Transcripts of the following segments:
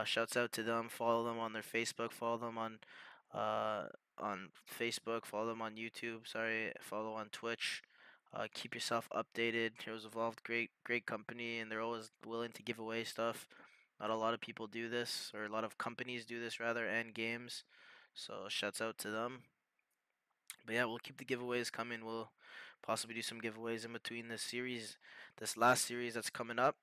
Shouts out to them. Follow them on their Facebook. Follow them uh, on Facebook. Follow them on YouTube. Sorry. Follow on Twitch. Keep yourself updated. Heroes Evolved, great company, and they're always willing to give away stuff. Not a lot of people do this, or a lot of companies do this rather, and games. So shouts out to them. But yeah, we'll keep the giveaways coming. We'll possibly do some giveaways in between this series, this last series that's coming up,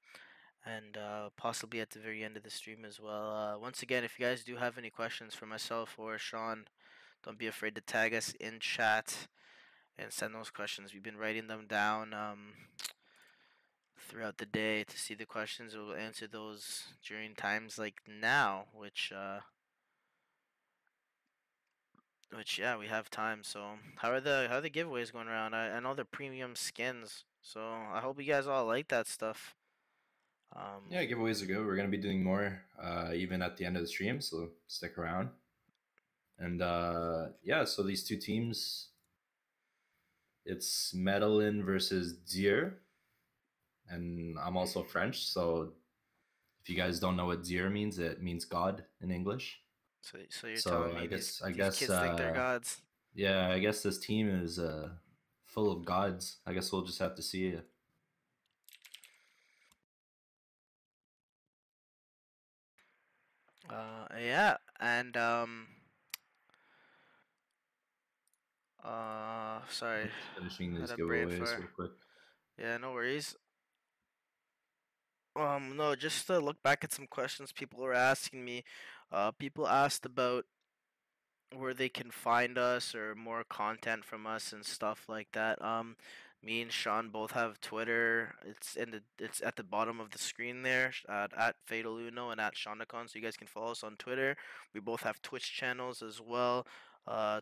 and possibly at the very end of the stream as well. Once again, if you guys do have any questions for myself or Sean, don't be afraid to tag us in chat and send those questions. We've been writing them down throughout the day to see the questions. We'll answer those during times like now, which yeah, we have time. So how are the giveaways going around? I know they're premium skins, so I hope you guys all like that stuff. Yeah, giveaways are good. We're gonna be doing more, even at the end of the stream, so stick around. And yeah, so these two teams, it's Medellin versus Dieux, and I'm also French, so if you guys don't know what Dieu means, it means God in English. So you're So telling me these I these guess, kids think they're gods? yeah, I guess this team is full of gods. I guess we'll just have to see. Yeah, and sorry, We're just finishing had these a brain giveaways fire. real quick. Yeah, no worries. No, just to look back at some questions people were asking me. People asked about where they can find us or more content from us and stuff like that. Me and Sean both have Twitter. It's at the bottom of the screen there at Fatal Uno and at Shondacon, so you guys can follow us on Twitter. We both have Twitch channels as well.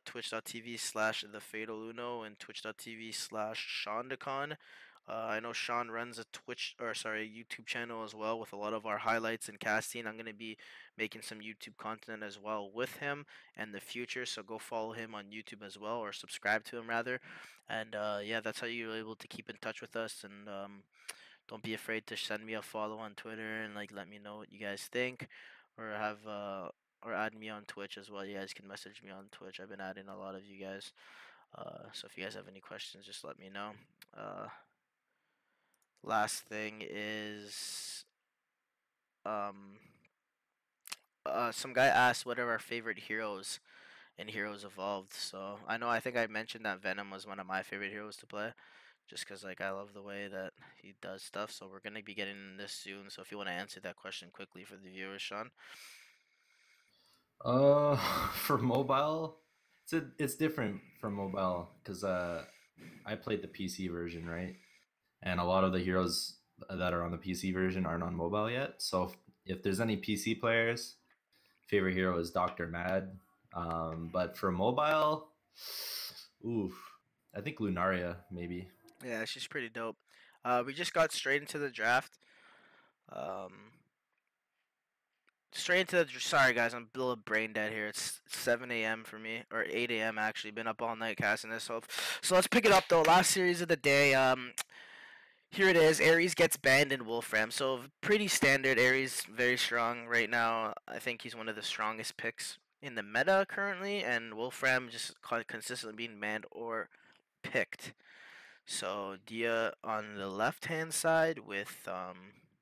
Twitch.tv/ the Fatal Uno and Twitch.tv/ Shondacon. I know Sean runs a Twitch or sorry, YouTube channel as well with a lot of our highlights and casting. I'm gonna be making some YouTube content as well with him in the future. So go follow him on YouTube as well, or subscribe to him rather. And yeah, that's how you're able to keep in touch with us. And don't be afraid to send me a follow on Twitter and like let me know what you guys think, or have or add me on Twitch as well. You guys can message me on Twitch. I've been adding a lot of you guys. So if you guys have any questions, just let me know. Uh, Last thing is um some guy asked what are our favorite heroes in Heroes Evolved. So I think I mentioned that Venom was one of my favorite heroes to play, just because like I love the way that he does stuff. So we're gonna be getting in this soon. So if you want to answer that question quickly for the viewers, Sean. For mobile, it's different from mobile because I played the PC version, right? And a lot of the heroes that are on the PC version aren't on mobile yet. So if there's any PC players, favorite hero is Doctor Mad. But for mobile, oof, I think Lunaria maybe. Yeah, she's pretty dope. We just got straight into the draft. Um, Straight into the sorry guys, I'm a little brain dead here. It's 7 a.m. for me, or 8 a.m. actually. Been up all night casting this. So let's pick it up though. Last series of the day. Here it is. Ares gets banned in Wolfram. So pretty standard. Ares very strong right now. I think he's one of the strongest picks in the meta currently, and Wolfram just consistently being banned or picked. So Dia on the left hand side with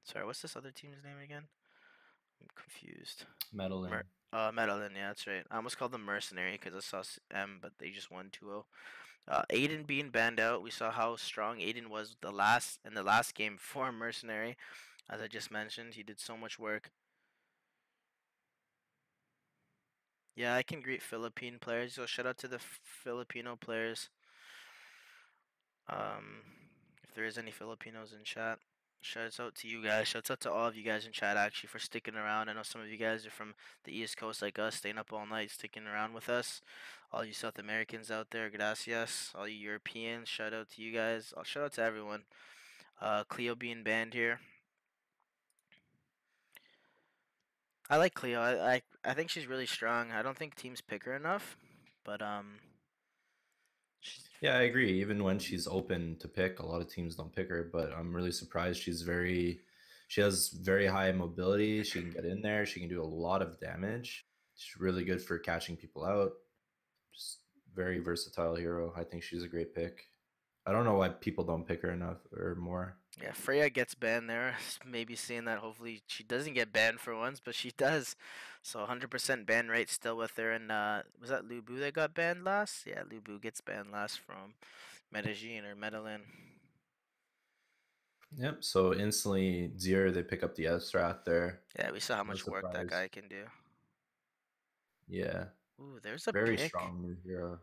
sorry, what's this other team's name again? I'm confused. Medellin. Medellin, yeah, that's right. I almost called them Mercenary because I saw M, but they just won 2-0. Aiden being banned out, we saw how strong Aiden was in the last game for Mercenary. As I just mentioned, he did so much work. Yeah, I can greet Philippine players, so shout out to the Filipino players. Um, if there is any Filipinos in chat, shouts out to you guys. Shouts out to all of you guys in chat actually for sticking around. I know some of you guys are from the East Coast like us, staying up all night, sticking around with us. All you South Americans out there, gracias. All you Europeans, shout out to you guys. Shout out to everyone. Cleo being banned here. I like Cleo. I think she's really strong. I don't think teams pick her enough, but she's Yeah, I agree. Even when she's open to pick, a lot of teams don't pick her. But I'm really surprised. She has very high mobility. She can get in there. She can do a lot of damage. She's really good for catching people out. Just very versatile hero. I think she's a great pick. I don't know why people don't pick her enough or more. Yeah, Freya gets banned there. Maybe seeing that hopefully she doesn't get banned for once, but she does. So 100% ban rate still with her. And was that Lubu that got banned last? Yeah, Lubu gets banned last from Medellin or Medellin. Yep. So instantly, Zier, they pick up the Estrat there. Yeah, we saw how No much work that surprise. guy can do. Yeah. Ooh, there's a Very pick. strong new hero.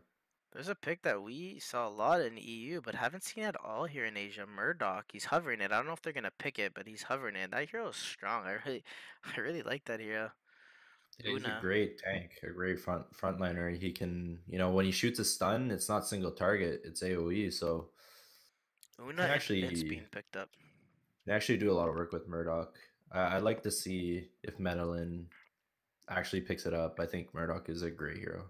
There's a pick that we saw a lot in EU, but haven't seen at all here in Asia. Murdoch, he's hovering it. I don't know if they're gonna pick it, but he's hovering it. That hero is strong. I really like that hero. Yeah, he's a Una, great tank, a great frontliner. He can, when he shoots a stun, it's not single target, it's AoE. So Una can and Vince actually being picked up. can actually do a lot of work with Murdoch. I'd like to see if Medellin actually picks it up. I think Murdoch is a great hero.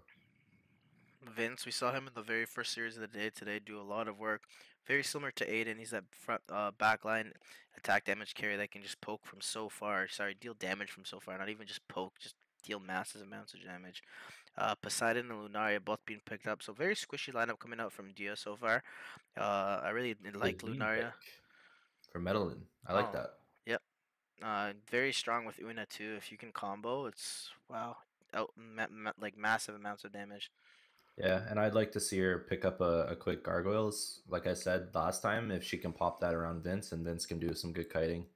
Vince, we saw him in the very first series of the day today do a lot of work. Very similar to Aiden. He's that front backline attack damage carry that can just poke from so far. Sorry, deal damage from so far. Not even just poke, just deal massive amounts of damage. Poseidon and Lunaria both being picked up. So very squishy lineup coming out from Dieux so far. I really like Cuisine Lunaria. pick for Medellin. I like Oh, that. yep. Very strong with Una too. If you can combo, it's wow. Out like massive amounts of damage. Yeah, and I'd like to see her pick up a quick gargoyles. Like I said last time, if she can pop that around Vince and Vince can do some good kiting.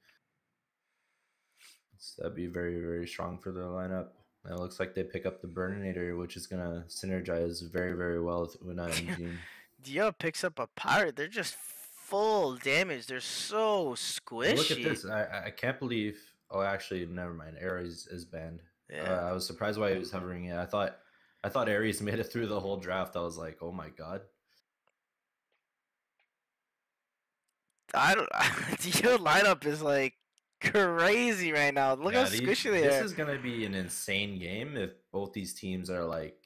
So that'd be very, very strong for their lineup. And it looks like they pick up the Burninator, which is gonna synergize very, very well with Una and Jean. Dio picks up a pirate. They're just full damage. They're so And look at squishy. this. I can't believe. Oh, actually, never mind. Ares is banned. Yeah. I was surprised why he was hovering it. I thought Ares made it through the whole draft. I was like, oh my god. I don't. Dio lineup is like crazy right now. Look how Yeah, squishy they this are. is gonna be an insane game if both these teams are like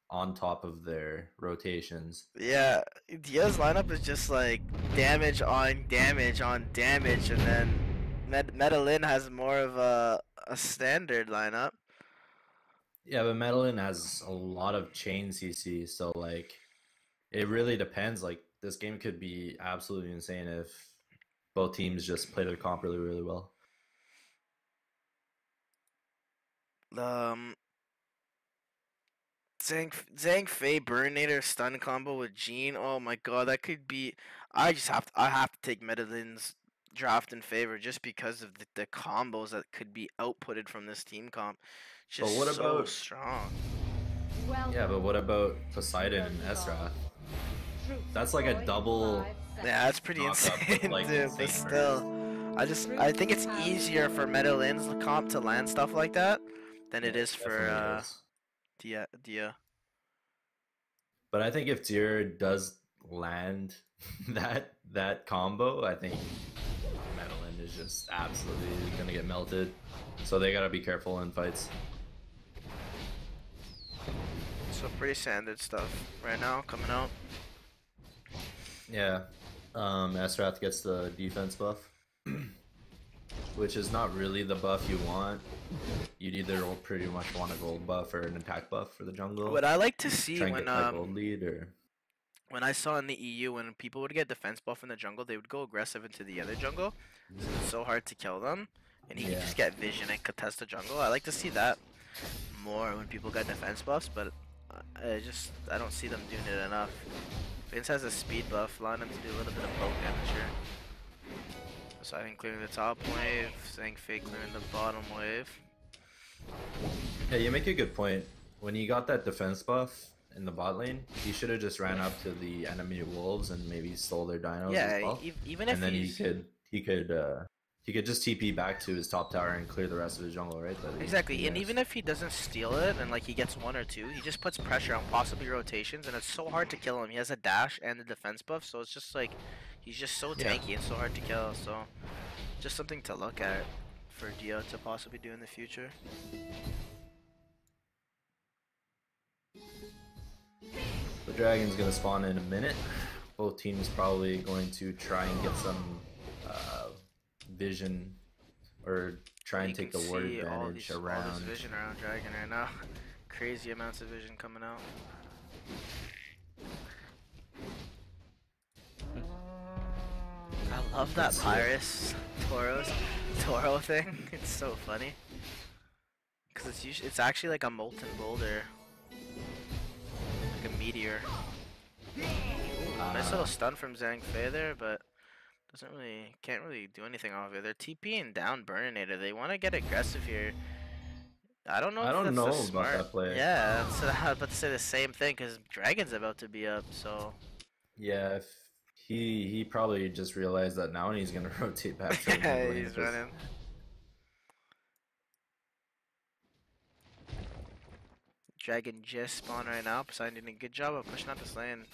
on top of their rotations. Yeah, Dio's lineup is just like damage on damage on damage, and then Medellin has more of a standard lineup. Yeah, but Medellin has a lot of chain CC, so like it really depends. Like this game could be absolutely insane if both teams just play their comp really, really well. Um, Zhang Fei Burninator stun combo with Jean. Oh my god, that could be. I have to take Medellin's draft in favor just because of the combos that could be outputted from this team comp. But Just what so about strong. yeah? But what about Poseidon and Ezra? That's like a double Yeah, that's pretty knock up with insane, like dude. But insane burst. still, I think it's easier for Medellin's comp to land stuff like that than Yeah, it is it for definitely is. Dia. But I think if Tier does land that combo, I think Medellin is just absolutely gonna get melted. So they gotta be careful in fights. So pretty standard stuff right now coming out. Yeah. Astrath gets the defense buff, which is not really the buff you want. You'd either pretty much want a gold buff or an attack buff for the jungle. What I like to see Try and get that gold lead or when I saw in the EU when people would get defense buff in the jungle, they would go aggressive into the other jungle. So it's so hard to kill them, and he can yeah. just get vision and contest the jungle. I like to see that more when people get defense buffs, but I don't see them doing it enough. Vince has a speed buff, allowing him to do a little bit of poke damage here. So I think clearing the top wave, saying fake clearing the bottom wave. Yeah, you make a good point. When you got that defense buff in the bot lane, he should have just ran up to the enemy wolves and maybe stole their dinos Yeah, as well. even if And then he's he could just TP back to his top tower and clear the rest of his jungle, right? exactly, and even if he doesn't steal it and like he gets one or two, he just puts pressure on possibly rotations, and it's so hard to kill him. He has a dash and a defense buff, so it's just like he's just so Yeah. tanky and so hard to kill. So just something to look at for Dio to possibly do in the future. The dragon's gonna spawn in a minute. Both teams probably going to try and get some vision or try You and take can the ward see advantage all this around. vision around Dragon right now. Crazy amounts of vision coming out. I love that Let's see it. Pyrus Toro thing. It's so funny. Cause it's actually like a molten boulder, like a meteor. Nice little stun from Zhang Fei there, but can't really do anything off it. They're TPing down Burninator. They want to get aggressive here. I don't know I if don't that's the know about smart. that play. Yeah, that's, I was about to say the same thing because Dragon's about to be up, so. Yeah, if he probably just realized that now and he's gonna rotate back to the mid Yeah, lane. he's running. Dragon just spawned right now. Poseidon doing a good job of pushing out this lane.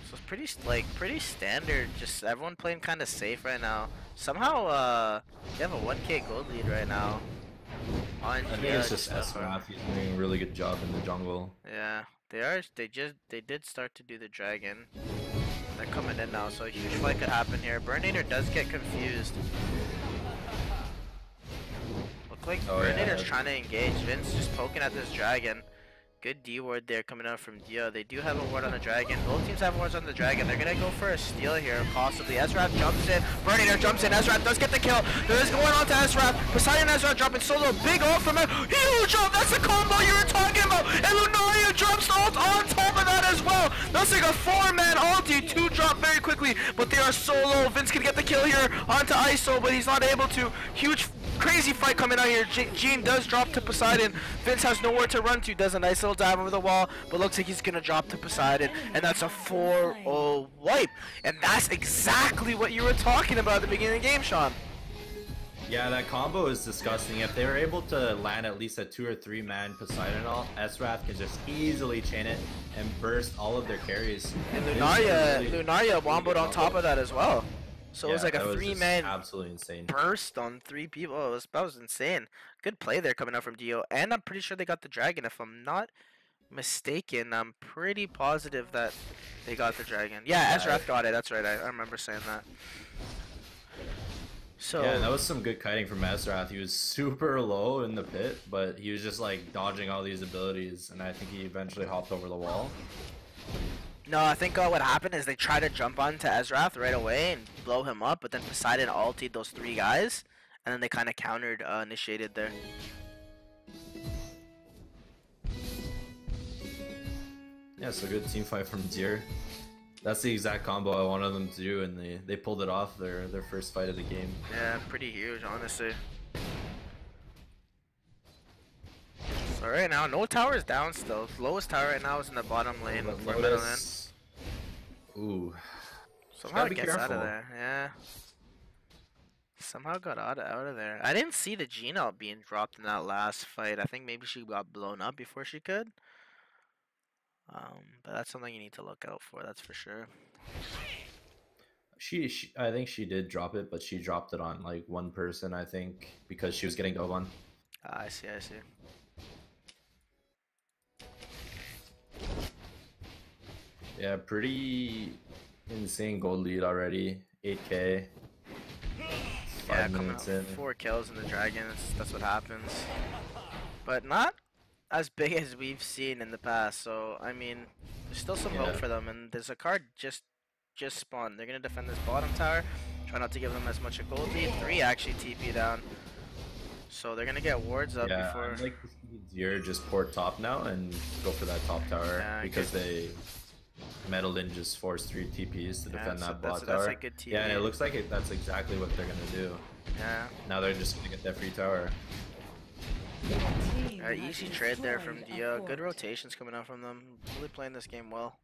So it's pretty standard. Just everyone playing kind of safe right now. Somehow, they have a 1K gold lead right now. I think it's just SRF. He's doing a really good job in the jungle. Yeah, they are. They did start to do the dragon. They're coming in now, so a huge fight could happen here. Burninator does get confused. Look like Burninator's trying to engage. Vince just poking at this dragon. Good D ward there coming out from Dieux. They do have a ward on the dragon. Both teams have wards on the dragon. They're gonna go for a steal here, possibly. Ezreal jumps in. Burninator jumps in. Ezreal does get the kill. There is going on to Ezreal. Poseidon and Ezreal dropping solo. Big ult from him. Huge ult. That's the combo you were talking about. And Lunaria drops the ult on top of that as well. That's like a 4-man ulti. 2 drop very quickly, but they are so low. Vince can get the kill here onto ISO, but he's not able to. Huge crazy fight coming out here. Gene does drop to Poseidon. Vince has nowhere to run to. Does a nice little dive over the wall, but looks like he's gonna drop to Poseidon, and that's a 4-0 wipe. And that's exactly what you were talking about at the beginning of the game, Sean. Yeah, that combo is disgusting. If they were able to land at least a 2 or 3 man Poseidon ult, Esrath can just easily chain it and burst all of their carries. And Lunaria womboed on top of that as well. So it was like a 3-man absolutely insane burst on 3 people. That was insane. Good play there coming out from Dieux. And I'm pretty sure they got the dragon. If I'm not mistaken, I'm pretty positive that they got the dragon. Yeah, Ezrath got it. That's right. I remember saying that. So yeah, that was some good kiting from Ezrath. He was super low in the pit, but he was just like dodging all these abilities, and I think he eventually hopped over the wall. No, I think what happened is they tried to jump onto Ezrath right away and blow him up, but then Poseidon ultied those 3 guys, and then they kind of countered, initiated there. Yeah, so good team fight from Dieux. That's the exact combo I wanted them to do, and they pulled it off their first fight of the game. Yeah, pretty huge, honestly. So right now, no towers down still. Lowest tower right now is in the bottom lane for middle lane. Ooh. Somehow it gets out of there, yeah. Somehow got out of there. I didn't see the Gene ult being dropped in that last fight. I think maybe she got blown up before she could. But that's something you need to look out for, that's for sure. I think she did drop it, but she dropped it on like 1 person, I think, because she was getting go on. I see. Yeah, pretty insane gold lead already. 8K. 5 minutes in. 4 kills in the Dragons. That's what happens. But not as big as we've seen in the past. So I mean, there's still some hope for them. And there's a card just spawned. They're gonna defend this bottom tower. Try not to give them as much a gold lead. 3 actually TP down. So they're gonna get wards up before. I'd like to see Dieux just port top now and go for that top tower because they meddled in, just forced 3 TPs to defend that bot tower. That's a good TP. Yeah, and it looks like that's exactly what they're gonna do. Yeah. Now they're just gonna get that free tower. Easy trade there from Dieux. Good rotations coming out from them. Really playing this game well.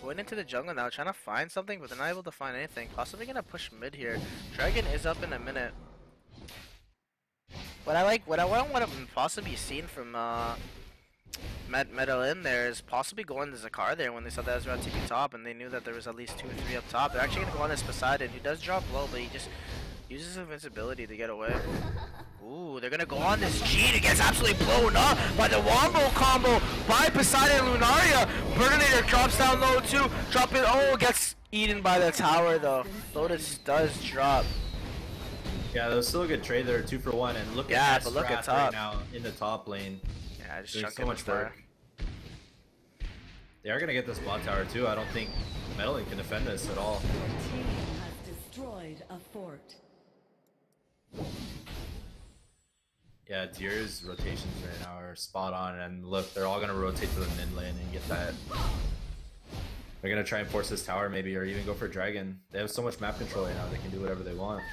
Going into the jungle now, trying to find something, but they're not able to find anything. Possibly gonna push mid here. Dragon is up in a minute. What I want to possibly seen from Metal in there is possibly going to Zakar there when they saw that Ezreal TP top and they knew that there was at least 2 or 3 up top. They're actually gonna go on this Poseidon, who does drop low, but he just uses invincibility to get away. Ooh, they're gonna go on this Gene. It gets absolutely blown up by the wombo combo by Poseidon and Lunaria. Burninator drops down low too. Drop it. Oh, gets eaten by the tower though. Lotus does drop. Yeah, that was still a good trade there, 2-for-1. And look Yeah, at but look at Strath right top. now in the top lane. Yeah, just Doing so chunking this much tower. work. They are gonna get this bot tower too. I don't think Meddling can defend this at all. Your team has destroyed a fort. Yeah, Dier's rotations right now are spot on, and look, they're all gonna rotate to the mid lane and get that. They're gonna try and force this tower maybe, or even go for dragon. They have so much map control right now, they can do whatever they want.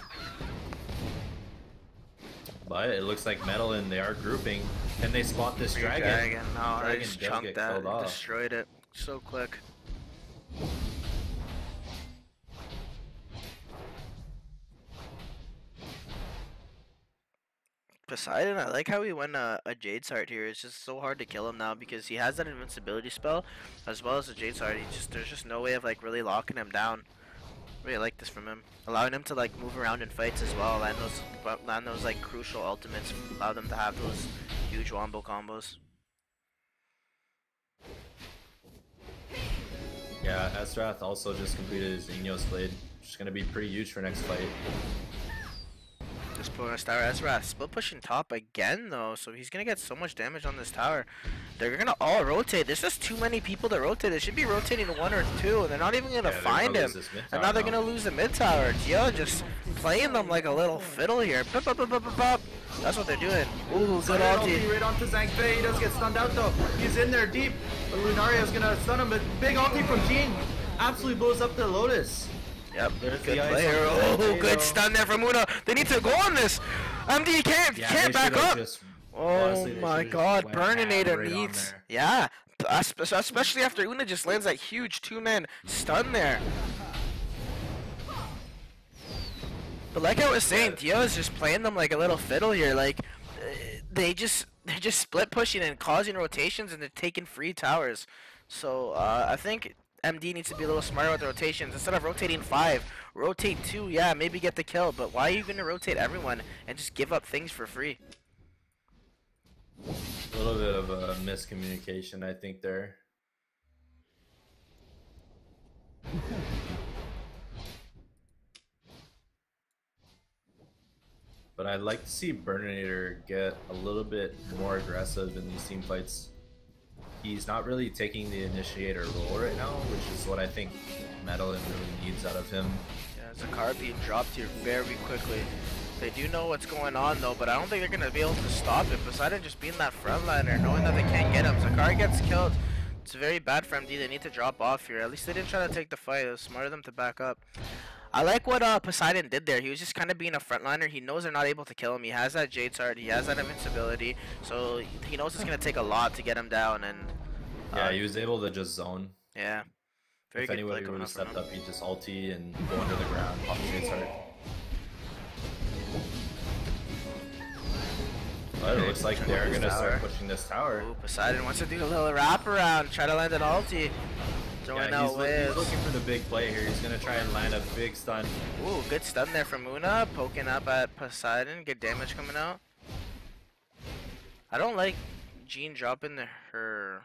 But it looks like Meddling, they are grouping. Can they spot this dragon? No, Dragon I just does chunked get that. killed off. Destroyed it so quick. Poseidon, I like how he went a Jade's Heart here. It's just so hard to kill him now because he has that invincibility spell as well as the Jade's Heart. There's just no way of like really locking him down. Really like this from him, allowing him to like move around in fights as well. Land those like crucial ultimates. Allow them to have those huge wombo combos. Yeah, Azrath also just completed his Igneous Blade, which is gonna be pretty huge for next fight. Just pulling a tower. Ezra split pushing top again though, so he's gonna get so much damage on this tower. They're gonna all rotate. There's just too many people to rotate. They should be rotating one or two, and they're not even gonna find him. And now they're gonna lose the mid tower. Dieux just playing them like a little fiddle here. Bop, bop, bop, bop, bop, bop. That's what they're doing. Ooh, good ulti. Right onto Zhang Fei. He does get stunned out though. He's in there deep. But Lunaria's gonna stun him, but big ulti from Jean absolutely blows up the Lotus. Yep, There's good the ice player. on Oh, Potato. good stun there from Una. They need to go on this. MD can't back up. Oh honestly, they my should've god, just went Burninator right on needs. there. Yeah, especially after Una just lands that huge two-man stun there. But like I was saying, Dieux is just playing them like a little fiddle here. Like they're just split pushing and causing rotations, and they're taking free towers. So I think MD needs to be a little smarter with the rotations. Instead of rotating 5, rotate 2. Yeah, maybe get the kill. But why are you gonna rotate everyone and just give up things for free? A little bit of a miscommunication, I think, there. But I'd like to see Burninator get a little bit more aggressive in these team fights. He's not really taking the initiator role right now, which is what I think Meddling really needs out of him. Yeah, Zakar being dropped here very quickly. They do know what's going on though, but I don't think they're gonna be able to stop it. Poseidon just being that frontliner, knowing that they can't get him. Zakar gets killed. It's very bad for MD. They need to drop off here. At least they didn't try to take the fight. It was smart of them to back up. I like what Poseidon did there. He was just kind of being a frontliner. He knows they're not able to kill him. He has that Jade's Heart. He has that invincibility. So he knows it's gonna take a lot to get him down. And yeah, he was able to just zone. yeah, very If good anybody play would coming have up from stepped him. up, he'd just ulti and go under the ground, pop Jade's Heart. But it looks like they're gonna start pushing this tower. Ooh, Poseidon wants to do a little wraparound, try to land an ulti. Throwing Yeah, out he's waves. looking for the big play here. He's gonna try and land a big stun. Ooh, good stun there from Una, poking up at Poseidon. Good damage coming out. I don't like Jean dropping her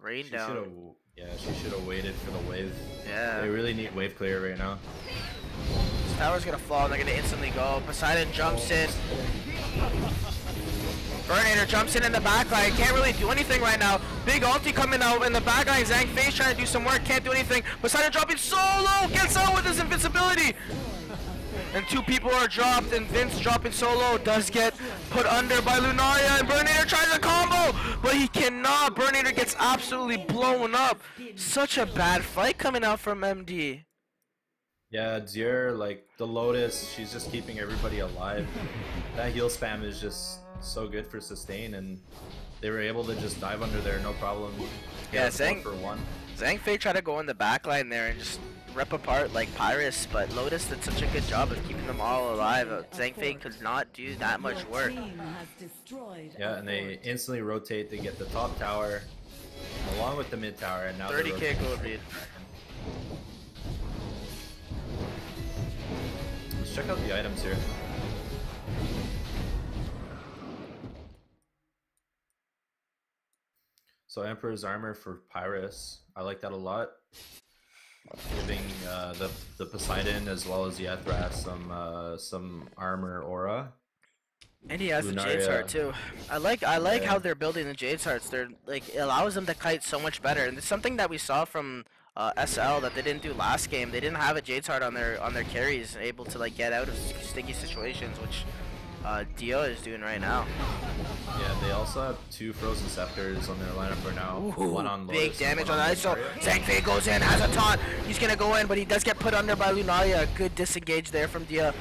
rain She down. she should have waited for the wave. Yeah. They really need wave clear right now. This tower's gonna fall and they're gonna instantly go. Poseidon jumps in. Burninator jumps in the back line. Can't really do anything right now. Big ulti coming out in the back line. Zhang Fei's trying to do some work. Can't do anything. Poseidon dropping solo. Gets out with his invincibility. And 2 people are dropped. And Vince dropping solo. Does get put under by Lunaria. And Burninator tries a combo. But he cannot. Burninator gets absolutely blown up. Such a bad fight coming out from MD. Yeah, Dieux, like the Lotus, she's just keeping everybody alive. That heal spam is just so good for sustain, and they were able to just dive under there, no problem. Yeah, Zhang for 1. Zhang Fei tried to go in the back line there and just rip apart like Pyrus, but Lotus did such a good job of keeping them all alive. Zhang Fei could not do that much work. Yeah, and they instantly rotate to get the top tower along with the mid tower, and now 30k gold lead. Let's check out the items here. So Emperor's Armor for Pyrus, I like that a lot. giving the Poseidon as well as the Ethras some armor aura. And he has the Jade's Lunaria. Heart too. I like Yeah. how they're building the Jade's Hearts. They're like, it allows them to kite so much better, and it's something that we saw from SL that they didn't do last game. They didn't have a Jade's Heart on their carries, able to like get out of sticky situations, which Dieux is doing right now. Yeah, they also have 2 Frozen Scepters on their lineup right now. Ooh, one on Lotus big and damage one on that. So Lunaria. Zhang goes in, has a taunt. He's gonna go in, but he does get put under by Lunaria. Good disengage there from Dieux.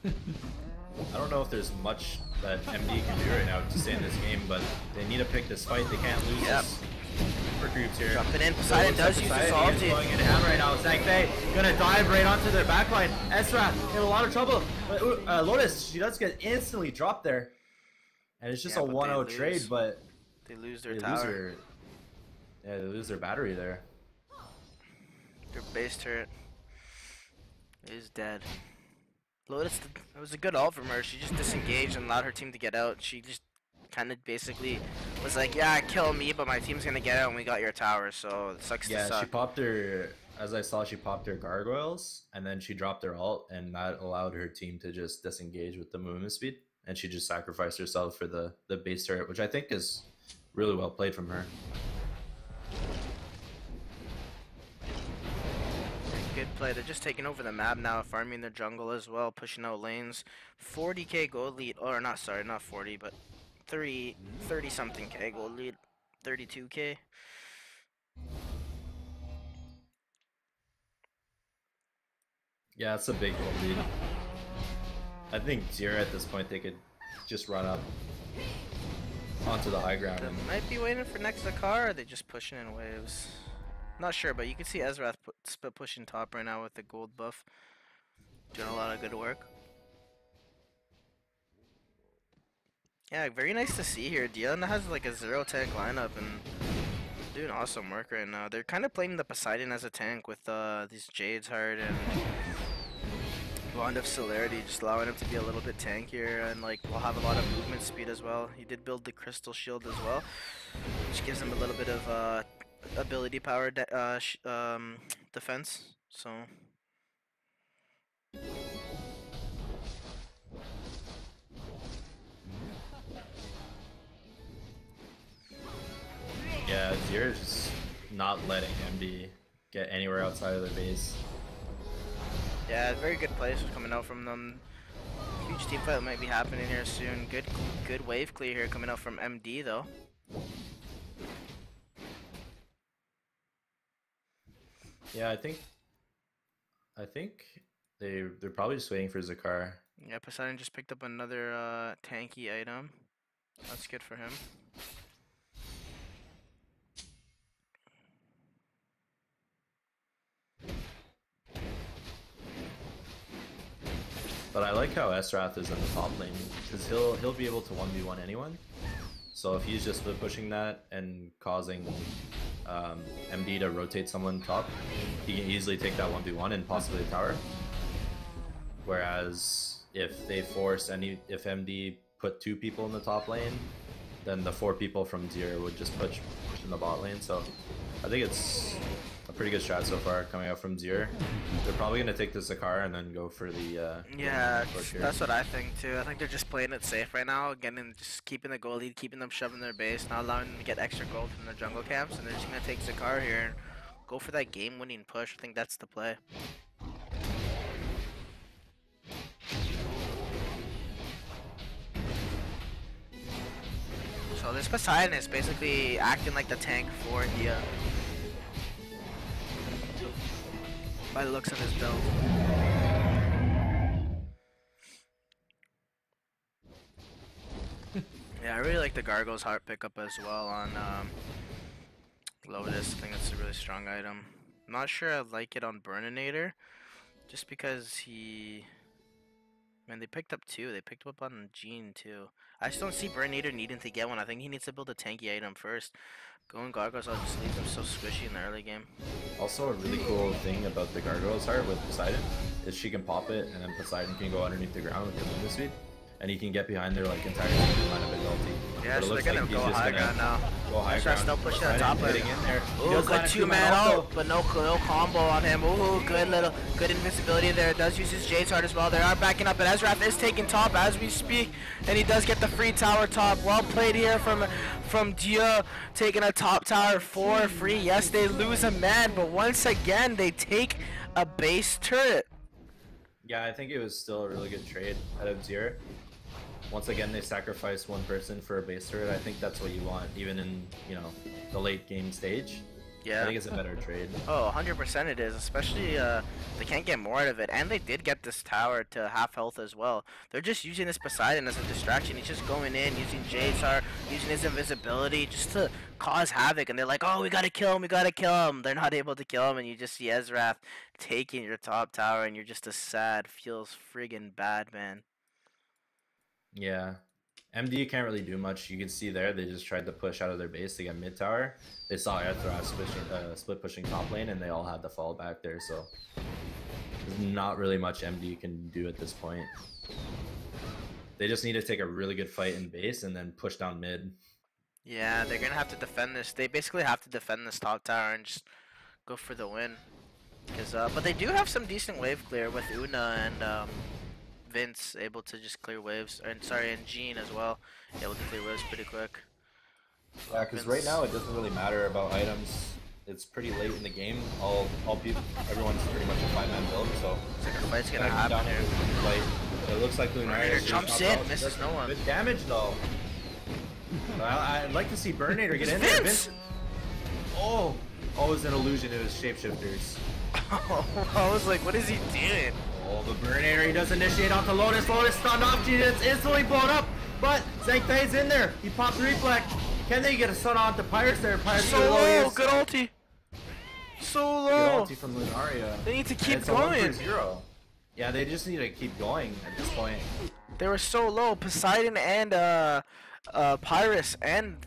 I don't know if there's much that MD can do right now to stay in this game, but they need to pick this fight. They can't lose this for groups here. Jumping in, Poseidon does use his ulti. Going into ham right now. Zhang gonna dive right onto their backline. Ezra in a lot of trouble. But, Lotus, she does get instantly dropped there. And it's just Yeah, a but 1-0 they trade, lose. but They lose their they tower. lose their, yeah, they lose their battery there. Their base turret is dead. Lotus, it was a good ult from her. She just disengaged and allowed her team to get out. She just kind of basically was like, yeah, kill me, but my team's gonna get out and we got your tower, so it sucks to Yeah, suck. she popped her, as I saw, she popped her gargoyles, and then she dropped her ult, and that allowed her team to just disengage with the movement speed, and she just sacrificed herself for the base turret, which I think is really well played from her. Good play. They're just taking over the map now, farming their jungle as well, pushing out lanes. 40k gold lead, or not, sorry, not 40, but 30 something k gold lead. 32k. Yeah, it's a big goal lead. I think Zero at this point, they could just run up onto the high ground. They And might be waiting for next Dakar, or are they just pushing in waves? Not sure, but you can see Ezrath pushing top right now with the gold buff. Doing a lot of good work. Yeah, very nice to see here. Diana has like a 0 tank lineup and doing awesome work right now. They're kind of playing the Poseidon as a tank with these Jade's Heart and Bond of Celerity, just allowing him to be a little bit tankier and like will have a lot of movement speed as well. He did build the Crystal Shield as well, which gives him a little bit of ability power defense. So yeah, Zero's just not letting MD get anywhere outside of their base. yeah, very good plays coming out from them. Huge team fight might be happening here soon. Good wave clear here coming out from MD though. Yeah, I think they're probably just waiting for Zakar. Yeah, Poseidon just picked up another tanky item. That's good for him. But I like how Esrath is in the top lane because he'll be able to 1v1 anyone. So if he's just pushing that and causing MD to rotate someone top, he can easily take that 1v1 and possibly a tower. Whereas if they force if MD put 2 people in the top lane, then the 4 people from Zero would just push in the bot lane. So I think it's a pretty good strat so far coming out from Zero. They're probably gonna take the Zakar and then go for the Yeah, push here. that's what I think too. I think they're just playing it safe right now, just keeping the goal lead, keeping them shoving their base, not allowing them to get extra gold from their jungle camps, and they're just gonna take Zakar here and go for that game-winning push. I think that's the play. So this Poseidon is basically acting like the tank for Dieux, by the looks of his build. Yeah, I really like the Gargoyle's Heart pickup as well on Lotus. I think that's a really strong item. I'm not sure I like it on Burninator, just because man, they picked up 2. They picked up on Gene too. I just don't see Burninator needing to get one. I think he needs to build a tanky item first. Going Gargoyles, I'll just leave them so squishy in the early game. Also, a really cool thing about the Gargoyle's Heart with Poseidon is she can pop it, and then Poseidon can go underneath the ground with the movement speed, and he can get behind their like entire line of his ulti. Yeah, But it so they're looks gonna like he's go just high gonna ground now. go high Ezra ground. still pushing the Poseidon top lane. hitting in there. He Ooh, does good land a two-man auto. ult, but no combo on him. Ooh, good invincibility there. Does use his Jade's heart as well. They are backing up, but Ezra is taking top as we speak, and he does get the free tower top. Well played here from Dieux, taking a top tower for free. Yes, they lose a man, but once again they take a base turret. Yeah, I think it was still a really good trade out of Dieux. Once again, they sacrificed one person for a base turret. I think that's what you want, even in, you know, the late game stage. Yeah. I think it's a better trade. Oh, 100% it is, especially they can't get more out of it, and they did get this tower to half health as well. They're just using this Poseidon as a distraction. He's just going in, using Jade's heart, using his invisibility just to cause havoc, and they're like, oh, we gotta kill him. They're not able to kill him, and you just see Ezra taking your top tower, and you're just a sad, feels friggin' bad, man. Yeah. MD can't really do much. You can see there, they just tried to push out of their base to get mid tower. They saw Airthras split pushing top lane, and they all had to fall back there, so there's not really much MD can do at this point. They just need to take a really good fight in base and then push down mid. Yeah, they're gonna have to defend this. They basically have to defend this top tower and just go for the win. But they do have some decent wave clear with Una and Vince able to just clear waves, and Jean as well, able to clear waves pretty quick. Yeah, because right now it doesn't really matter about items. It's pretty late in the game. Everyone's pretty much a 5-man build, so Looks like a fight's gonna happen here. It looks like Lunaria jumps in, misses no one. Good damage though. I'd like to see Burnator get in Vince! there. Vince. Oh, it was an illusion. It was shapeshifters. I was like, what is he doing? Oh, the Burnator, he does initiate onto Lotus. Lotus stunned off. It's instantly blown up, but Zhangfei's in there. He popped the reflect. Can they get a stun onto Pirates there? Pirates So low, good ulti. So low. Good ulti from Lunaria. They need to keep It's a 1 going. for 0. Yeah, they just need to keep going at this point. They were so low. Poseidon and Pyrus and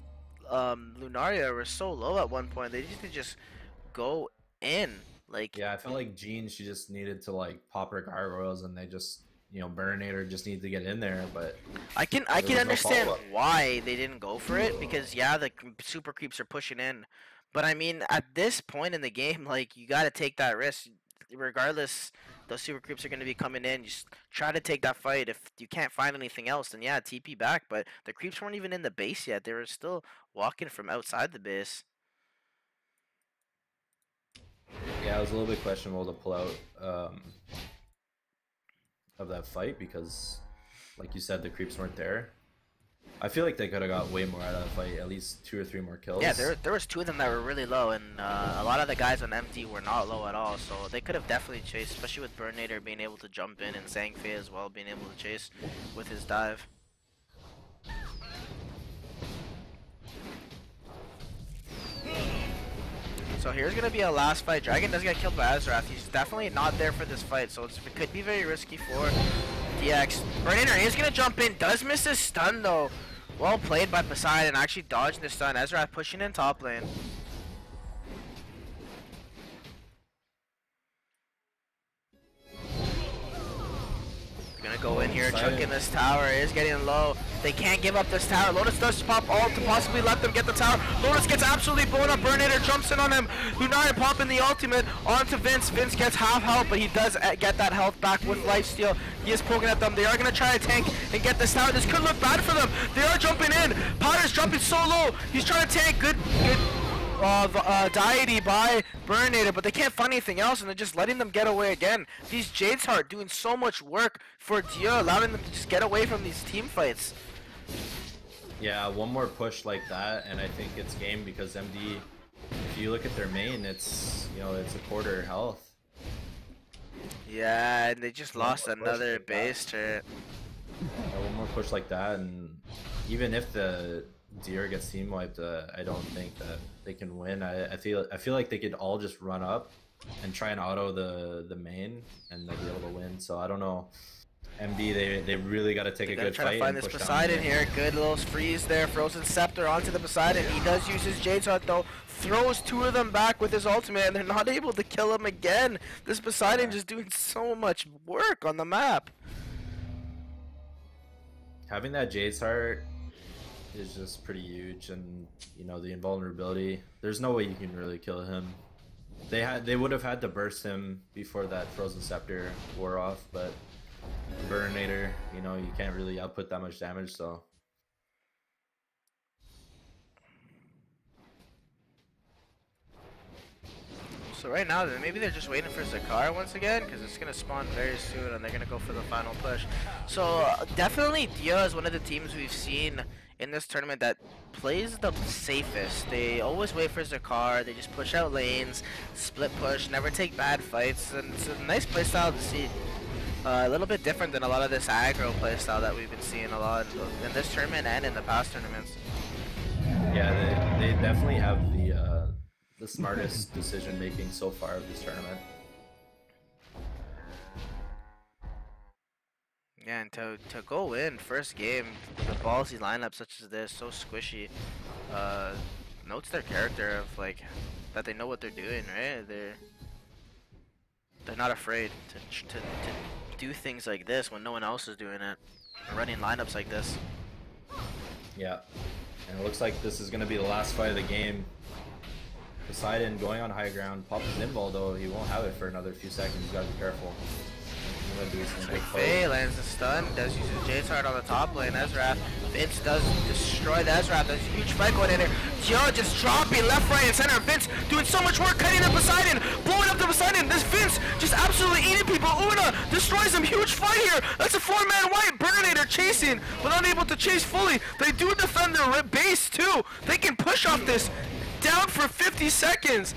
Lunaria were so low at one point. They need to just go in. Like, yeah, I felt like Jean, she just needed to like pop her gargoyles, and they just, you know, Burnator just needs to get in there. But I can no understand follow-up. why they didn't go for it, because yeah, the super creeps are pushing in, but I mean at this point in the game, like, you gotta take that risk. Regardless, those super creeps are gonna be coming in. Just try to take that fight. If you can't find anything else, then yeah, TP back. But the creeps weren't even in the base yet. They were still walking from outside the base. yeah, it was a little bit questionable to pull out of that fight because, like you said, the creeps weren't there. I feel like they could have got way more out of that fight, at least 2 or 3 more kills. Yeah, there was 2 of them that were really low, and a lot of the guys on MD were not low at all, so they could have definitely chased, especially with Burnator being able to jump in, and Zhangfei as well being able to chase with his dive. So here's gonna be a last fight. Dragon does get killed by Azrath. He's definitely not there for this fight, so it could be very risky for DX. Burnator is gonna jump in, does miss his stun though. Well played by Poseidon, actually dodging the stun. Ezra pushing in top lane. Gonna go in here, chunking this tower. Is getting low. They can't give up this tower. Lotus does pop ult to possibly let them get the tower. Lotus gets absolutely blown up. Burnator jumps in on him. Lunaria popping the ultimate onto Vince. Vince gets half health, but he does get that health back with lifesteal. He is poking at them. They are gonna try to tank and get this tower. This could look bad for them. They are jumping in. Potter's jumping so low. He's trying to tank. Good deity by Burnator, but they can't find anything else, and they're just letting them get away again. These Jade's Heart doing so much work for Dieux, allowing them to just get away from these team fights. Yeah, one more push like that, and I think it's game, because MD, if you look at their main, it's, you know, it's a quarter health. Yeah, and they just lost another base turret. Yeah, one more push like that, and even if the Dieux gets team wiped, I don't think that they can win. I feel like they could all just run up and try and auto the main, and they'll be able to win. So I don't know. MD, they really got to take a good try fight. To find and this push Poseidon down here. Good little freeze there. Frozen Scepter onto the Poseidon. He does use his Jade's Heart though. Throws 2 of them back with his ultimate, and they're not able to kill him again. This Poseidon just doing so much work on the map. Having that Jade's Heart is just pretty huge, and you know the invulnerability. There's no way you can really kill him. They would have had to burst him before that Frozen Scepter wore off, but Burninator, you know, you can't really output that much damage, so. So right now, maybe they're just waiting for Zakar once again, because it's going to spawn very soon, and they're going to go for the final push. So definitely Dieux is one of the teams we've seen in this tournament that plays the safest. They always wait for Zakar, they just push out lanes, split push, never take bad fights, and it's a nice playstyle to see. A little bit different than a lot of this aggro playstyle that we've been seeing a lot in this tournament and in the past tournaments. Yeah, they definitely have the smartest decision making so far of this tournament. Yeah, and to go in first game with a ballsy lineup such as this, so squishy, notes their character of like that they know what they're doing, right? They're not afraid to do things like this when no one else is doing it, running lineups like this. Yeah, and it looks like this is going to be the last fight of the game. Poseidon going on high ground, pops his invul though, he won't have it for another few seconds, you gotta be careful. Faye lands the stun, does use his J-Tard on the top lane, Ezreath. Vince does destroy the Ezreath, there's a huge fight going in there. Dieux just dropping left, right, and center. Vince doing so much work, cutting up Poseidon, blowing up the Poseidon. This Vince just absolutely eating people. Una destroys him, huge fight here. That's a 4-man white, Burninator chasing, but unable to chase fully. They do defend their base too. They can push off this, down for 50 seconds.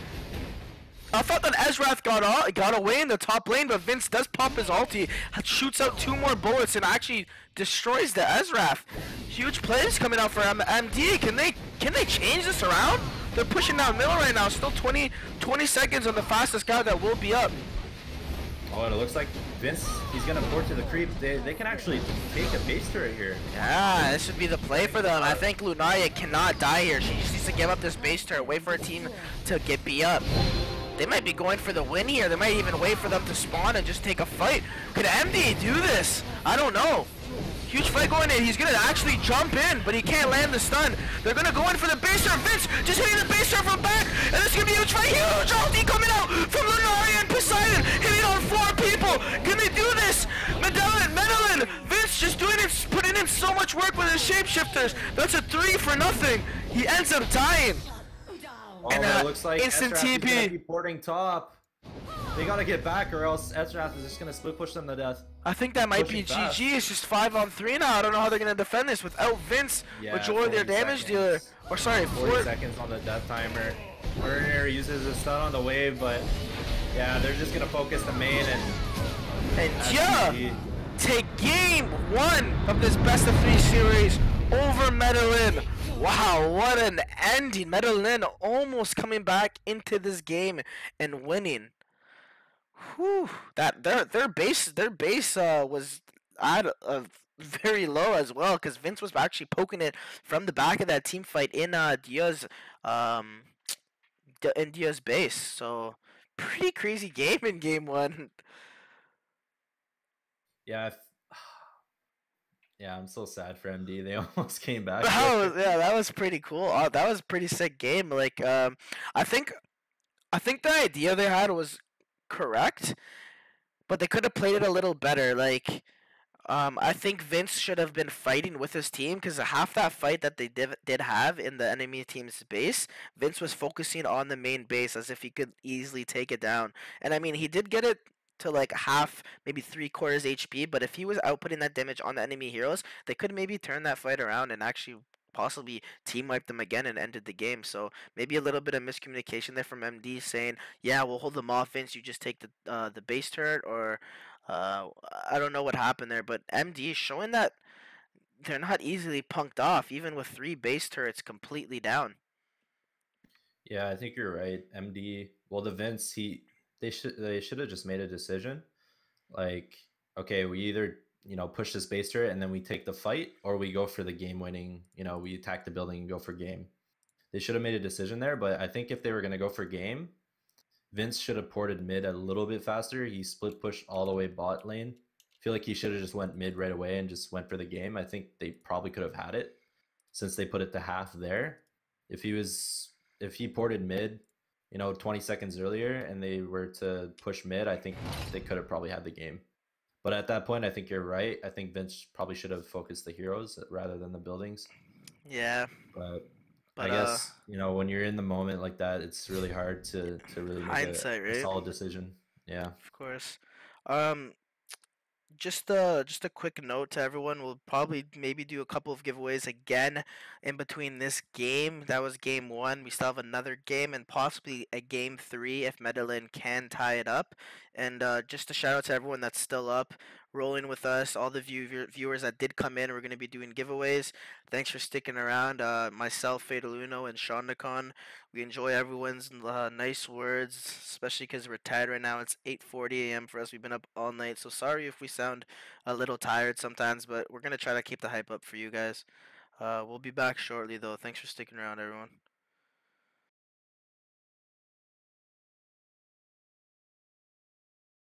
I thought that Ezreath got away in the top lane, but Vince does pop his ulti, shoots out 2 more bullets, and actually destroys the Ezreath. Huge plays coming out for MD. Can they change this around? They're pushing down middle right now. Still 20 seconds on the fastest guy that will be up. Oh, and it looks like Vince, he's gonna port to the creep. They can actually take a base turret here. Yeah, this should be the play for them. I think Lunaria cannot die here. She just needs to give up this base turret, wait for a team to get B up. They might be going for the win here. They might even wait for them to spawn and just take a fight. Could MD do this? I don't know. Huge fight going in. He's going to actually jump in, but he can't land the stun. They're going to go in for the base turret. Vince just hitting the base turret from back. And this is going to be a huge fight. Huge ulti coming out from Lunaria and Poseidon. Hitting on 4 people. Can they do this? Medellin. Vince just doing it, putting in so much work with his shapeshifters. That's a 3 for nothing. He ends up dying. Oh, And it looks like instant Ezreath is gonna TP. be porting top. They gotta get back, or else Ezreath is just gonna split push them to death. I think that might be Pushing fast. GG. It's just 5-on-3 now. I don't know how they're gonna defend this without Vince, Yeah, majority of their 40 damage seconds. dealer. Or sorry, 40 seconds on the death timer. Werner uses a stun on the wave, but yeah, they're just gonna focus the main And that's yeah, GG. take game 1 of this best of 3 series over Medellin. Wow, what an ending. Medellin almost coming back into this game and winning. Whew, that their base was at very low as well, because Vince was actually poking it from the back of that team fight in Dieux's base. So pretty crazy game in game 1. Yeah, yeah, I'm so sad for MD. They almost came back. That was pretty cool. That was a pretty sick game. Like I think the idea they had was correct, but they could have played it a little better. Like I think Vince should have been fighting with his team, because half that fight that they did have in the enemy team's base, Vince was focusing on the main base as if he could easily take it down. And I mean, he did get it to like half, maybe 3/4 HP, but if he was outputting that damage on the enemy heroes, they could maybe turn that fight around and actually possibly team wipe them again and ended the game. So maybe a little bit of miscommunication there from MD, saying, yeah, we'll hold them off, Vince, you just take the base turret, or I don't know what happened there, but MD is showing that they're not easily punked off, even with 3 base turrets completely down. Yeah, I think you're right. MD, well, the Vince, they should have just made a decision. Like, okay, we either, you know, push this base turret and then we take the fight, or we go for the game winning, you know, we attack the building and go for game. They should have made a decision there, but I think if they were going to go for game, Vince should have ported mid a little bit faster. He split pushed all the way bot lane. I feel like he should have just went mid right away and just went for the game. I think they probably could have had it. since they put it to half there. If he ported mid, 20 seconds earlier, and they were to push mid, I think they could have probably had the game. But at that point, I think you're right. I think Vince probably should have focused the heroes rather than the buildings. Yeah, But I but guess when you're in the moment like that, it's really hard to really make hindsight, a right? solid decision. Yeah. Of course. Um, just a quick note to everyone. We'll probably maybe do a couple of giveaways again in between this game. That was game one. We still have another game and possibly a game three if Medellin can tie it up. And just a shout out to everyone that's still up, rolling with us. All the viewers that did come in, we're going to be doing giveaways. Thanks for sticking around. Myself, Fadeluno, and Sean Nakon. We enjoy everyone's nice words, especially because we're tired right now. It's 8:40 a.m. for us. We've been up all night, so sorry if we sound a little tired sometimes, but we're gonna try to keep the hype up for you guys. We'll be back shortly, though. Thanks for sticking around, everyone.